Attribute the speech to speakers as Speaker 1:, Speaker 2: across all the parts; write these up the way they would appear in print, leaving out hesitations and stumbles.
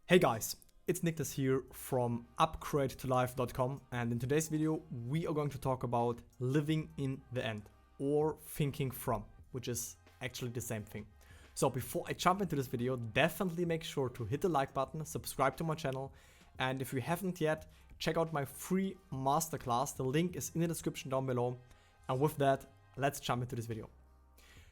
Speaker 1: Hey guys, it's Nicholas here from upgradeToLife.com, and in today's video we are going to talk about living in the end or thinking from, which is actually the same thing. So before I jump into this video, definitely make sure to hit the like button, subscribe to my channel, and if you haven't yet, check out my free masterclass. The link is in the description down below. And with that, let's jump into this video.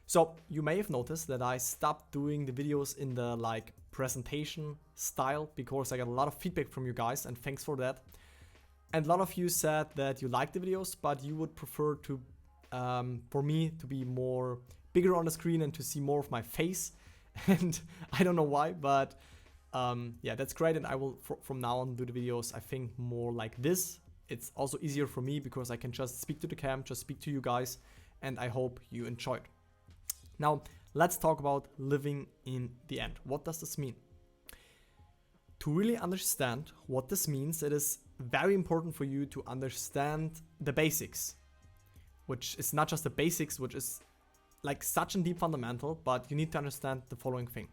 Speaker 1: So you may have noticed that I stopped doing the videos in the presentation style because I got a lot of feedback from you guys, and thanks for that. And a lot of you said that you like the videos, but you would prefer to for me to be more bigger on the screen and to see more of my face. And I don't know why, but yeah, that's great. And I will from now on do the videos, I think, more like this. It's also easier for me because I can just speak to the cam, just speak to you guys, and I hope you enjoyed. Now, let's talk about living in the end. What does this mean? To really understand what this means, it is very important for you to understand the basics, which is not just the basics, which is like such a deep fundamental, but you need to understand the following thing.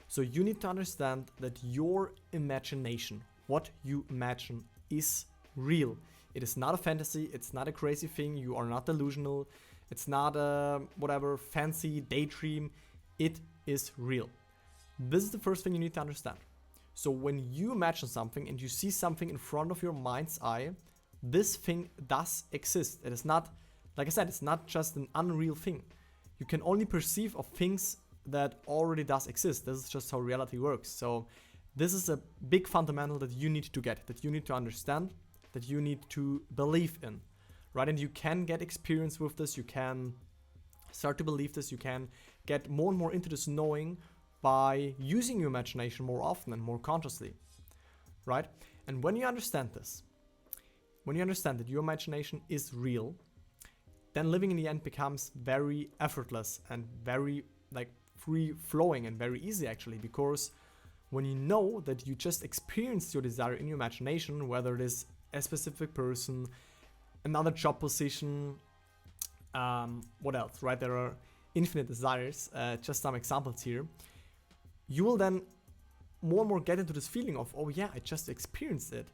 Speaker 1: So you need to understand that your imagination, what you imagine, is real. It is not a fantasy, it's not a crazy thing, you are not delusional. It's not a whatever fancy daydream. It is real. This is the first thing you need to understand. So when you imagine something and you see something in front of your mind's eye, this thing does exist. It is not, like I said, it's not just an unreal thing. You can only perceive of things that already does exist. This is just how reality works. So this is a big fundamental that you need to get, that you need to understand, that you need to believe in. Right, and you can get experience with this, you can start to believe this, you can get more and more into this knowing by using your imagination more often and more consciously, right? And when you understand this, when you understand that your imagination is real, then living in the end becomes very effortless and very free-flowing and very easy actually, because when you know that you just experienced your desire in your imagination, whether it is a specific person, another job position, what else, right? There are infinite desires, just some examples here. You will then more and more get into this feeling of, oh yeah, I just experienced it.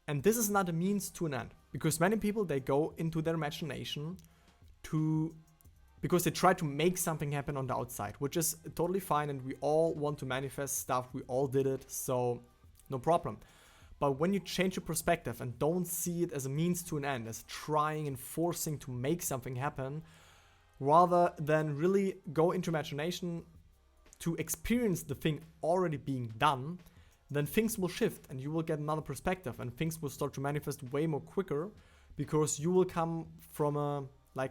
Speaker 1: And this is not a means to an end, because many people, they go into their imagination because they try to make something happen on the outside, which is totally fine, and we all want to manifest stuff, we all did it, so no problem. But when you change your perspective and don't see it as a means to an end, as trying and forcing to make something happen, rather than really go into imagination to experience the thing already being done, then things will shift and you will get another perspective and things will start to manifest way more quicker, because you will come from a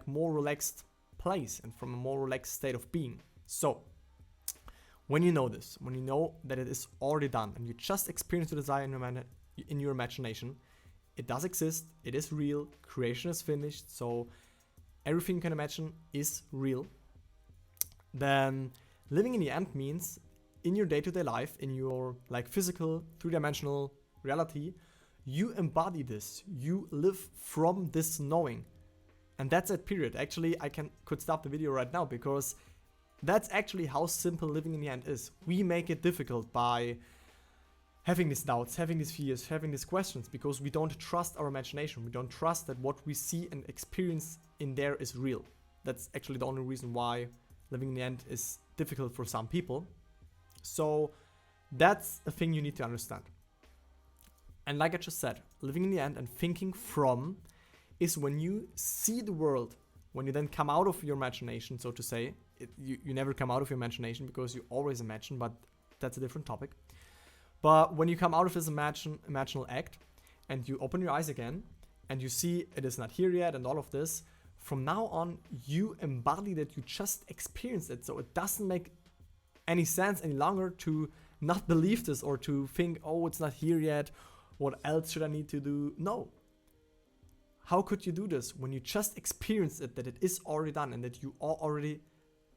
Speaker 1: more relaxed place and from a more relaxed state of being. So when you know this, when you know that it is already done and you just experience the desire in your imagination, it does exist, it is real, creation is finished, so everything you can imagine is real, then living in the end means in your day-to-day life, in your physical, three-dimensional reality, you embody this, you live from this knowing. And that's it, period. Actually, I could stop the video right now, because that's actually how simple living in the end is. We make it difficult by having these doubts, having these fears, having these questions, because we don't trust our imagination. We don't trust that what we see and experience in there is real. That's actually the only reason why living in the end is difficult for some people. So that's a thing you need to understand. And like I just said, living in the end and thinking from is when you see the world, when you then come out of your imagination, so to say. You never come out of your imagination because you always imagine, but that's a different topic. But when you come out of this imaginal act and you open your eyes again and you see it is not here yet and all of this, from now on you embody that you just experienced it. So it doesn't make any sense any longer to not believe this or to think, oh, it's not here yet, what else should I need to do? No. How could you do this when you just experienced it, that it is already done and that you are already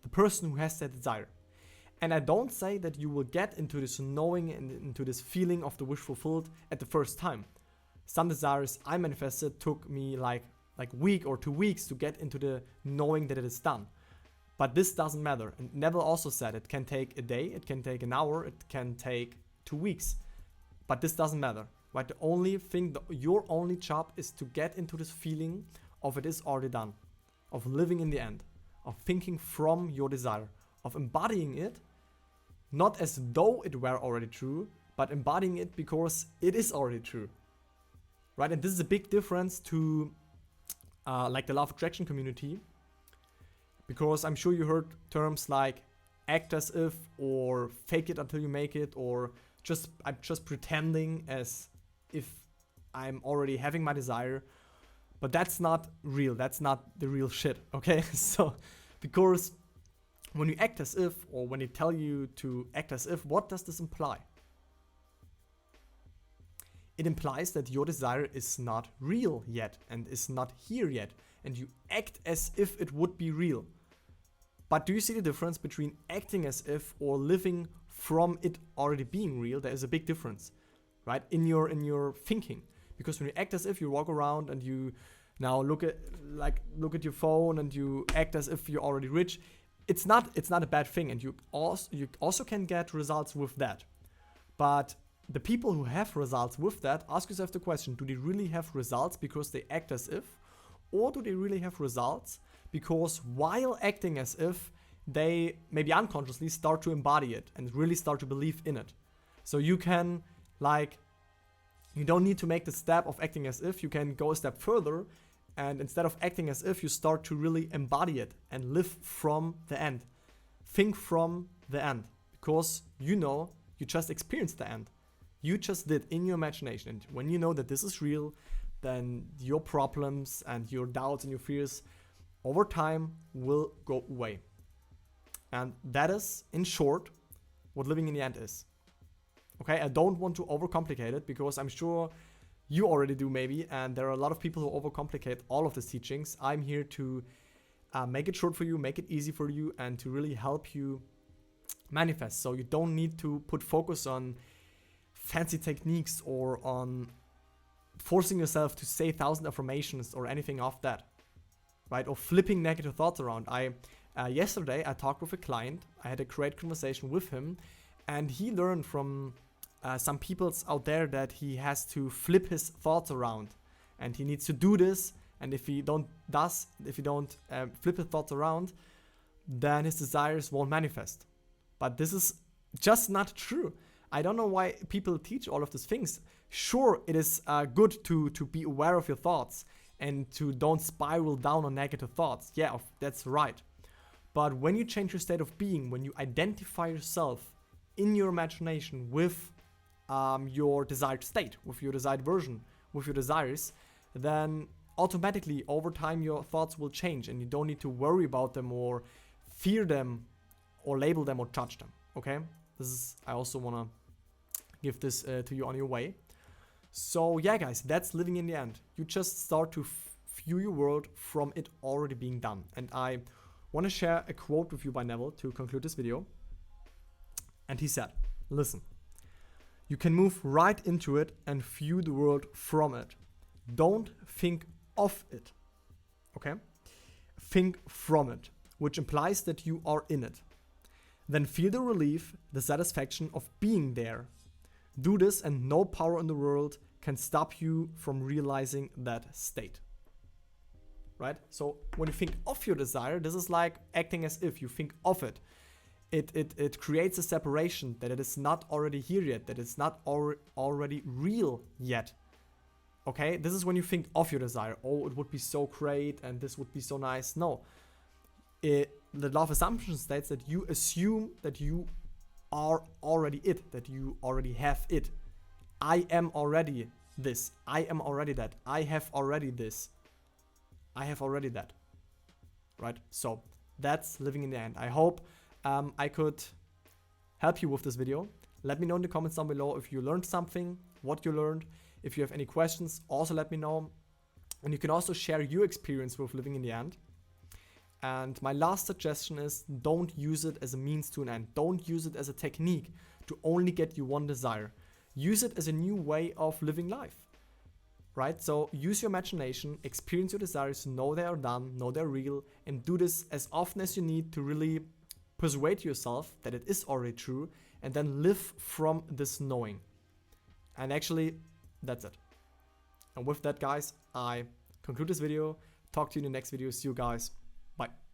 Speaker 1: the person who has that desire? And I don't say that you will get into this knowing and into this feeling of the wish fulfilled at the first time. Some desires I manifested took me like week or 2 weeks to get into the knowing that it is done. But this doesn't matter. And Neville also said it can take a day, it can take an hour, it can take 2 weeks. But this doesn't matter, right? The only thing, your only job is to get into this feeling of it is already done, of living in the end, of thinking from your desire, of embodying it, not as though it were already true, but embodying it because it is already true, right? And this is a big difference to like the law of attraction community, because I'm sure you heard terms like act as if, or fake it until you make it, or I'm just pretending as if I'm already having my desire. But that's not real. That's not the real shit, okay? So, because when you act as if, or when they tell you to act as if, what does this imply? It implies that your desire is not real yet and is not here yet, and you act as if it would be real. But do you see the difference between acting as if or living from it already being real? There is a big difference, right? In your thinking. Because when you act as if, you walk around and you now look at your phone and you act as if you're already rich. It's not a bad thing, and you also can get results with that. But the people who have results with that, ask yourself the question, do they really have results because they act as if? Or do they really have results because while acting as if, they maybe unconsciously start to embody it and really start to believe in it? So you can, you don't need to make the step of acting as if, you can go a step further, and instead of acting as if, you start to really embody it and live from the end. Think from the end, because you just experienced the end. You just did in your imagination. And when you know that this is real, then your problems and your doubts and your fears over time will go away. And that is, in short, what living in the end is. Okay, I don't want to overcomplicate it, because I'm sure you already do maybe, and there are a lot of people who overcomplicate all of these teachings. I'm here to make it short for you, make it easy for you, and to really help you manifest. So you don't need to put focus on fancy techniques or on forcing yourself to say 1,000 affirmations or anything of that, right? Or flipping negative thoughts around. Yesterday I talked with a client. I had a great conversation with him, and he learned from some peoples out there that he has to flip his thoughts around, and he needs to do this. And if he don't flip his thoughts around, then his desires won't manifest. But this is just not true. I don't know why people teach all of these things. Sure, it is good to be aware of your thoughts and to don't spiral down on negative thoughts. Yeah, that's right. But when you change your state of being, when you identify yourself in your imagination with your desired state, with your desired version, with your desires, then automatically over time your thoughts will change, and you don't need to worry about them or fear them or label them or judge them. Okay, I also want to give this to you on your way. So yeah, guys, that's living in the end. You just start to view your world from it already being done. And I want to share a quote with you by Neville to conclude this video. And he said, listen, you can move right into it and view the world from it. Don't think of it, okay? Think from it, which implies that you are in it. Then feel the relief, the satisfaction of being there. Do this, and no power in the world can stop you from realizing that state. Right? So when you think of your desire, this is like acting as if you think of it. It creates a separation that it is not already here yet, that it's not already real yet. Okay? This is when you think of your desire. Oh, it would be so great and this would be so nice. No. The law of assumption states that you assume that you are already it, that you already have it. I am already this. I am already that. I have already this. I have already that. Right? So that's living in the end. I hope I could help you with this video. Let me know in the comments down below if you learned something, what you learned. If you have any questions, also let me know. And you can also share your experience with living in the end. And my last suggestion is, don't use it as a means to an end. Don't use it as a technique to only get you one desire. Use it as a new way of living life, right? So use your imagination, experience your desires, know they are done, know they're real, and do this as often as you need to really persuade yourself that it is already true and then live from this knowing. And actually, that's it. And with that, guys, I conclude this video. Talk to you in the next video. See you guys. Bye.